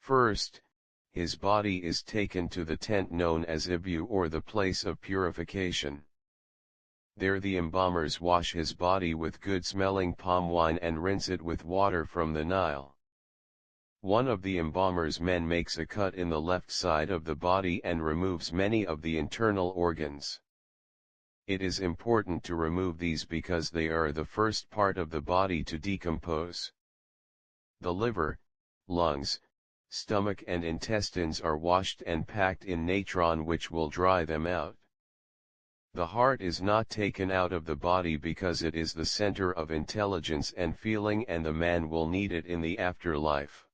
First, his body is taken to the tent known as Ibu, or the place of purification. There the embalmers wash his body with good-smelling palm wine and rinse it with water from the Nile. One of the embalmer's men makes a cut in the left side of the body and removes many of the internal organs. It is important to remove these because they are the first part of the body to decompose. The liver, lungs, stomach and intestines are washed and packed in natron, which will dry them out. The heart is not taken out of the body because it is the center of intelligence and feeling, and the man will need it in the afterlife.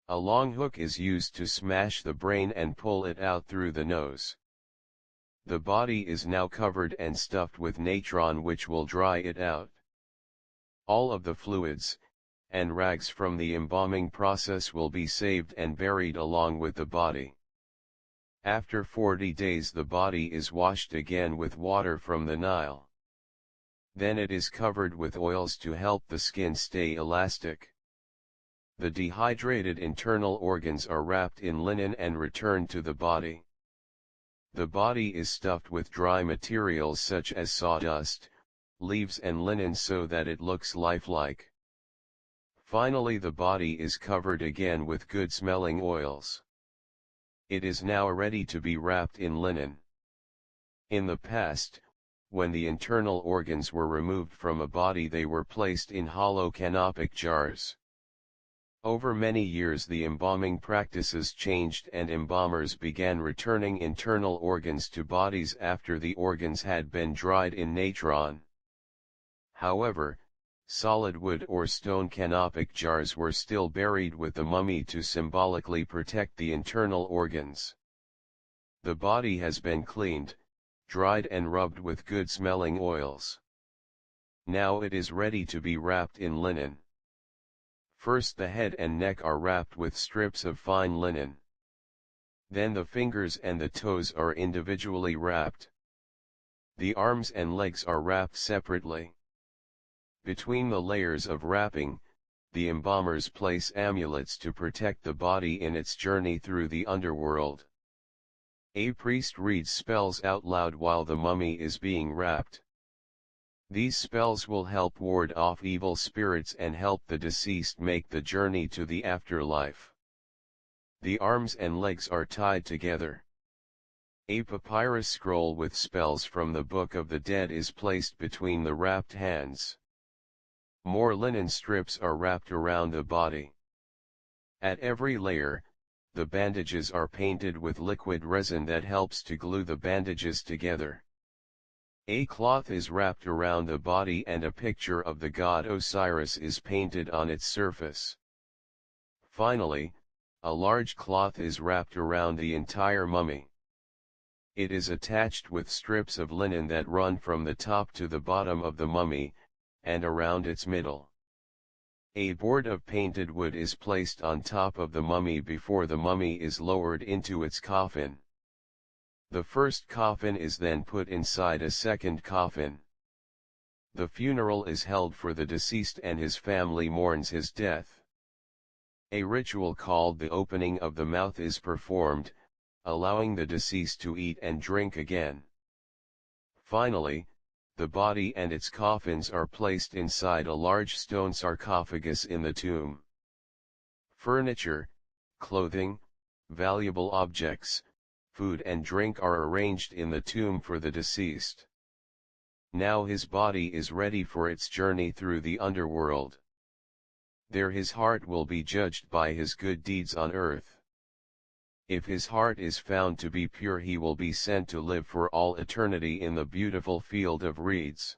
A long hook is used to smash the brain and pull it out through the nose. The body is now covered and stuffed with natron, which will dry it out. All of the fluids and rags from the embalming process will be saved and buried along with the body. After 40 days the body is washed again with water from the Nile. Then it is covered with oils to help the skin stay elastic. The dehydrated internal organs are wrapped in linen and returned to the body. The body is stuffed with dry materials such as sawdust, leaves and linen so that it looks lifelike. Finally, the body is covered again with good-smelling oils. It is now ready to be wrapped in linen. In the past, when the internal organs were removed from a body, they were placed in hollow canopic jars. Over many years the embalming practices changed and embalmers began returning internal organs to bodies after the organs had been dried in natron. However, solid wood or stone canopic jars were still buried with the mummy to symbolically protect the internal organs. The body has been cleaned, dried and rubbed with good-smelling oils. Now it is ready to be wrapped in linen. First the head and neck are wrapped with strips of fine linen. Then the fingers and the toes are individually wrapped. The arms and legs are wrapped separately. Between the layers of wrapping, the embalmers place amulets to protect the body in its journey through the underworld. A priest reads spells out loud while the mummy is being wrapped. These spells will help ward off evil spirits and help the deceased make the journey to the afterlife. The arms and legs are tied together. A papyrus scroll with spells from the Book of the Dead is placed between the wrapped hands. More linen strips are wrapped around the body. At every layer, the bandages are painted with liquid resin that helps to glue the bandages together. A cloth is wrapped around the body and a picture of the god Osiris is painted on its surface. Finally, a large cloth is wrapped around the entire mummy. It is attached with strips of linen that run from the top to the bottom of the mummy, and around its middle. A board of painted wood is placed on top of the mummy before the mummy is lowered into its coffin. The first coffin is then put inside a second coffin. The funeral is held for the deceased and his family mourns his death. A ritual called the opening of the mouth is performed, allowing the deceased to eat and drink again. Finally, the body and its coffins are placed inside a large stone sarcophagus in the tomb. Furniture, clothing, valuable objects, food and drink are arranged in the tomb for the deceased. Now his body is ready for its journey through the underworld. There his heart will be judged by his good deeds on earth. If his heart is found to be pure, he will be sent to live for all eternity in the beautiful field of reeds.